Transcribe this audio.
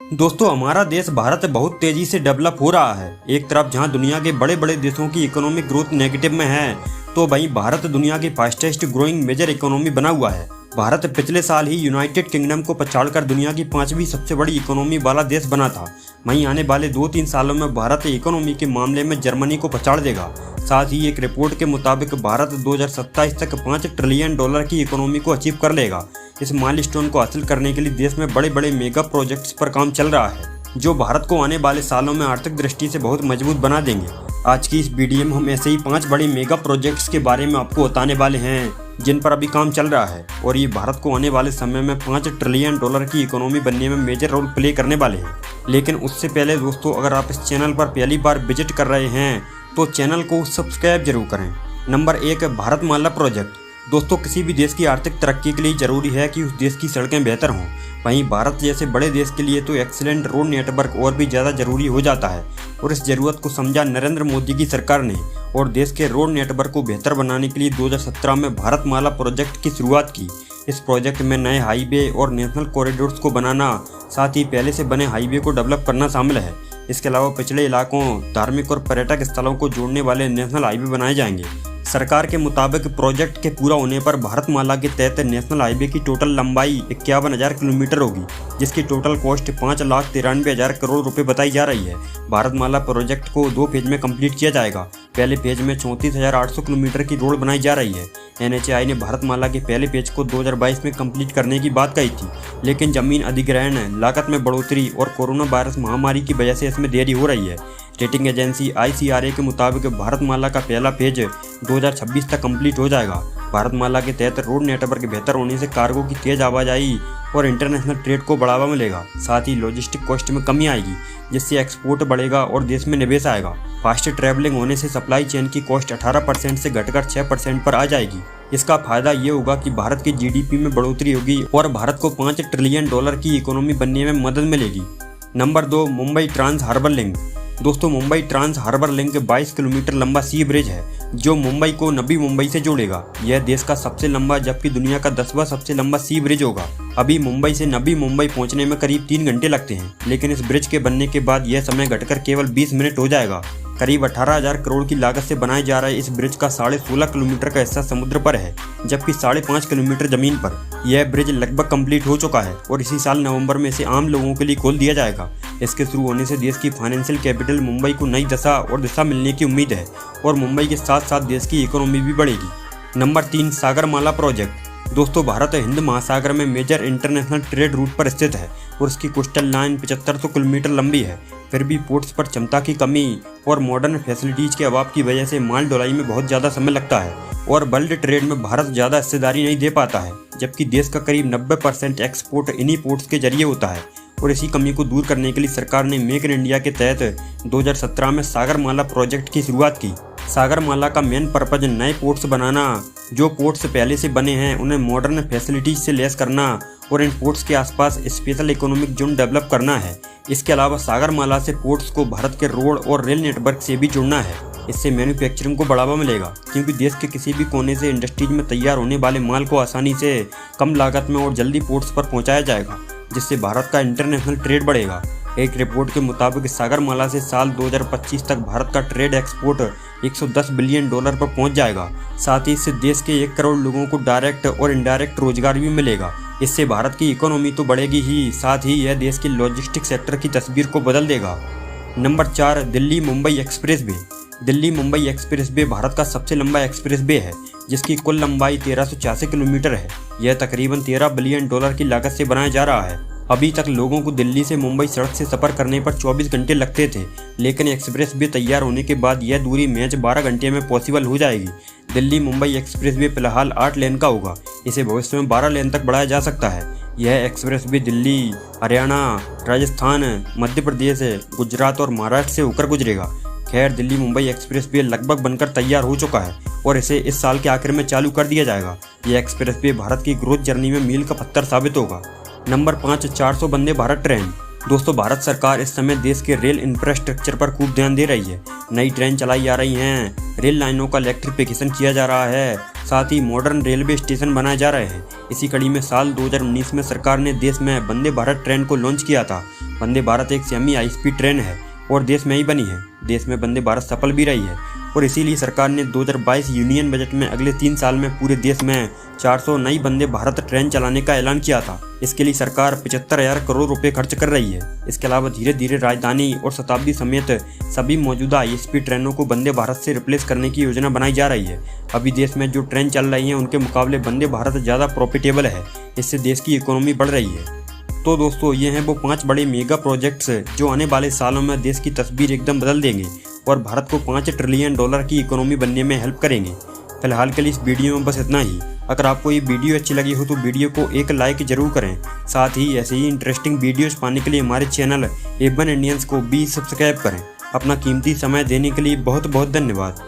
दोस्तों, हमारा देश भारत बहुत तेजी से डेवलप हो रहा है। एक तरफ जहां दुनिया के बड़े बड़े देशों की इकोनॉमिक ग्रोथ नेगेटिव में है, तो वहीं भारत दुनिया की फास्टेस्ट ग्रोइंग मेजर इकोनॉमी बना हुआ है। भारत पिछले साल ही यूनाइटेड किंगडम को पछाड़कर दुनिया की 5वीं सबसे बड़ी इकोनॉमी वाला देश बना था। वहीं आने वाले 2-3 सालों में भारत इकोनॉमी के मामले में जर्मनी को पछाड़ देगा। साथ ही एक रिपोर्ट के मुताबिक भारत 2027 तक $5 ट्रिलियन की इकोनॉमी को अचीव कर लेगा। इस माइलस्टोन को हासिल करने के लिए देश में बड़े बड़े मेगा प्रोजेक्ट्स पर काम चल रहा है, जो भारत को आने वाले सालों में आर्थिक दृष्टि से बहुत मजबूत बना देंगे। आज की इस वीडियो में हम ऐसे ही 5 बड़े मेगा प्रोजेक्ट्स के बारे में आपको बताने वाले हैं, जिन पर अभी काम चल रहा है और ये भारत को आने वाले समय में $5 ट्रिलियन की इकोनॉमी बनने में मेजर रोल प्ले करने वाले हैं। लेकिन उससे पहले दोस्तों, अगर आप इस चैनल पर पहली बार विजिट कर रहे हैं तो चैनल को सब्सक्राइब जरूर करें। Number 1, Bharatmala project. दोस्तों, किसी भी देश की आर्थिक तरक्की के लिए जरूरी है कि उस देश की सड़कें बेहतर हों। वहीं भारत जैसे बड़े देश के लिए तो एक्सीलेंट रोड नेटवर्क और भी ज़्यादा जरूरी हो जाता है, और इस ज़रूरत को समझा नरेंद्र मोदी की सरकार ने और देश के रोड नेटवर्क को बेहतर बनाने के लिए 2017 में भारतमाला प्रोजेक्ट की शुरुआत की। इस प्रोजेक्ट में नए हाईवे और नेशनल कॉरिडोर्स को बनाना, साथ ही पहले से बने हाईवे को डेवलप करना शामिल है। इसके अलावा पिछड़े इलाकों, धार्मिक और पर्यटक स्थलों को जोड़ने वाले नेशनल हाईवे बनाए जाएंगे। सरकार के मुताबिक प्रोजेक्ट के पूरा होने पर भारतमाला के तहत नेशनल हाईवे की टोटल लंबाई 51,000 किलोमीटर होगी, जिसकी टोटल कॉस्ट 5,93,000 करोड़ रुपए बताई जा रही है। भारतमाला प्रोजेक्ट को 2 फेज में कंप्लीट किया जाएगा। पहले फेज में 34,800 किलोमीटर की रोड बनाई जा रही है। NHAI ने भारतमाला के पहले पेज को 2022 में कंप्लीट करने की बात कही थी, लेकिन जमीन अधिग्रहण, लागत में बढ़ोतरी और कोरोना वायरस महामारी की वजह से इसमें देरी हो रही है। रेटिंग एजेंसी ICRA के मुताबिक भारतमाला का पहला पेज 2026 तक कंप्लीट हो जाएगा। भारतमाला के तहत रोड नेटवर्क बेहतर होने से कार्गो की तेज आवाजाही और इंटरनेशनल ट्रेड को बढ़ावा मिलेगा। साथ ही लॉजिस्टिक कॉस्ट में कमी आएगी, जिससे एक्सपोर्ट बढ़ेगा और देश में निवेश आएगा। फास्ट ट्रैवलिंग होने से सप्लाई चेन की कॉस्ट 18% से घटकर 6% पर आ जाएगी। इसका फायदा ये होगा कि भारत की GDP में बढ़ोतरी होगी और भारत को $5 ट्रिलियन की इकोनॉमी बनने में मदद मिलेगी। Number 2, Mumbai Trans Harbour Link. दोस्तों, Mumbai Trans Harbour Link 22 kilometre लंबा सी ब्रिज है, जो मुंबई को नवी मुंबई से जोड़ेगा। यह देश का सबसे लंबा जबकि दुनिया का 10वां सबसे लंबा सी ब्रिज होगा। अभी मुंबई से नवी मुंबई पहुंचने में करीब 3 घंटे लगते हैं, लेकिन इस ब्रिज के बनने के बाद यह समय घटकर केवल 20 मिनट हो जाएगा। करीब 18,000 करोड़ की लागत से बनाए जा रहे इस ब्रिज का 16.5 किलोमीटर का हिस्सा समुद्र पर है, जबकि 5.5 किलोमीटर जमीन पर। यह ब्रिज लगभग कंप्लीट हो चुका है और इसी साल नवंबर में इसे आम लोगों के लिए खोल दिया जाएगा। इसके शुरू होने से देश की फाइनेंशियल कैपिटल मुंबई को नई दशा और दिशा मिलने की उम्मीद है और मुंबई के साथ साथ देश की इकोनॉमी भी बढ़ेगी। Number 3, Sagarmala project. दोस्तों, भारत हिंद महासागर में मेजर इंटरनेशनल ट्रेड रूट पर स्थित है और इसकी कोस्टल लाइन 7500 किलोमीटर लंबी है। फिर भी पोर्ट्स पर क्षमता की कमी और मॉडर्न फैसिलिटीज के अभाव की वजह से माल ढुलाई में बहुत ज़्यादा समय लगता है और वर्ल्ड ट्रेड में भारत ज़्यादा हिस्सेदारी नहीं दे पाता है, जबकि देश का करीब 90% एक्सपोर्ट इन्हीं पोर्ट्स के जरिए होता है। और इसी कमी को दूर करने के लिए सरकार ने मेक इन इंडिया के तहत 2017 में सागरमाला प्रोजेक्ट की शुरुआत की। सागरमाला का मेन पर्पज नए पोर्ट्स बनाना, जो पोर्ट्स पहले से बने हैं उन्हें मॉडर्न फैसिलिटीज से लैस करना और इन पोर्ट्स के आसपास स्पेशल इकोनॉमिक जोन डेवलप करना है। इसके अलावा सागरमाला से पोर्ट्स को भारत के रोड और रेल नेटवर्क से भी जुड़ना है। इससे मैन्युफैक्चरिंग को बढ़ावा मिलेगा, क्योंकि देश के किसी भी कोने से इंडस्ट्रीज में तैयार होने वाले माल को आसानी से, कम लागत में और जल्दी पोर्ट्स पर पहुंचाया जाएगा, जिससे भारत का इंटरनेशनल ट्रेड बढ़ेगा। एक रिपोर्ट के मुताबिक सागरमाला से साल 2025 तक भारत का ट्रेड एक्सपोर्ट $110 बिलियन पर पहुंच जाएगा। साथ ही इससे देश के 1 करोड़ लोगों को डायरेक्ट और इनडायरेक्ट रोजगार भी मिलेगा। इससे भारत की इकोनॉमी तो बढ़ेगी ही, साथ ही यह देश के लॉजिस्टिक सेक्टर की तस्वीर को बदल देगा। Number 4, Delhi Mumbai express way. Delhi Mumbai express way Bharat का सबसे लंबा एक्सप्रेस वे है, जिसकी कुल लंबाई 1386 किलोमीटर है। यह तकरीबन $13 बिलियन की लागत से बनाया जा रहा है। अभी तक लोगों को दिल्ली से मुंबई सड़क से सफ़र करने पर 24 घंटे लगते थे, लेकिन एक्सप्रेस वे तैयार होने के बाद यह दूरी महज 12 घंटे में पॉसिबल हो जाएगी। दिल्ली मुंबई एक्सप्रेस वे फिलहाल 8 लेन का होगा। इसे भविष्य में 12 लेन तक बढ़ाया जा सकता है। यह एक्सप्रेस वे दिल्ली, हरियाणा, राजस्थान, मध्य प्रदेश, गुजरात और महाराष्ट्र से होकर गुजरेगा। खैर, दिल्ली मुंबई एक्सप्रेस वे लगभग बनकर तैयार हो चुका है और इसे इस साल के आखिर में चालू कर दिया जाएगा। यह एक्सप्रेस वे भारत की ग्रोथ जर्नी में मील का पत्थर साबित होगा। Number 5, 400 Vande Bharat train. दोस्तों, भारत सरकार इस समय देश के रेल इंफ्रास्ट्रक्चर पर खूब ध्यान दे रही है। नई ट्रेन चलाई जा रही हैं, रेल लाइनों का इलेक्ट्रिफिकेशन किया जा रहा है, साथ ही मॉडर्न रेलवे स्टेशन बनाए जा रहे हैं। इसी कड़ी में साल 2019 में सरकार ने देश में वंदे भारत ट्रेन को लॉन्च किया था। वंदे भारत एक सेमी हाई स्पीड ट्रेन है और देश में ही बनी है। देश में वंदे भारत सफल भी रही है और इसीलिए सरकार ने 2022 यूनियन बजट में अगले 3 साल में पूरे देश में 400 नई वंदे भारत ट्रेन चलाने का ऐलान किया था। इसके लिए सरकार 75,000 करोड़ रुपए खर्च कर रही है। इसके अलावा धीरे धीरे राजधानी और शताब्दी समेत सभी मौजूदा हाई स्पीड ट्रेनों को वंदे भारत से रिप्लेस करने की योजना बनाई जा रही है। अभी देश में जो ट्रेन चल रही हैं उनके मुकाबले वंदे भारत ज़्यादा प्रॉफिटेबल है। इससे देश की इकोनॉमी बढ़ रही है। तो दोस्तों, ये हैं वो 5 बड़े मेगा प्रोजेक्ट्स जो आने वाले सालों में देश की तस्वीर एकदम बदल देंगे और भारत को $5 ट्रिलियन की इकोनॉमी बनने में हेल्प करेंगे। फिलहाल के लिए इस वीडियो में बस इतना ही। अगर आपको ये वीडियो अच्छी लगी हो तो वीडियो को एक लाइक जरूर करें। साथ ही ऐसे ही इंटरेस्टिंग वीडियोस पाने के लिए हमारे चैनल A1 इंडियंस को भी सब्सक्राइब करें। अपना कीमती समय देने के लिए बहुत बहुत धन्यवाद।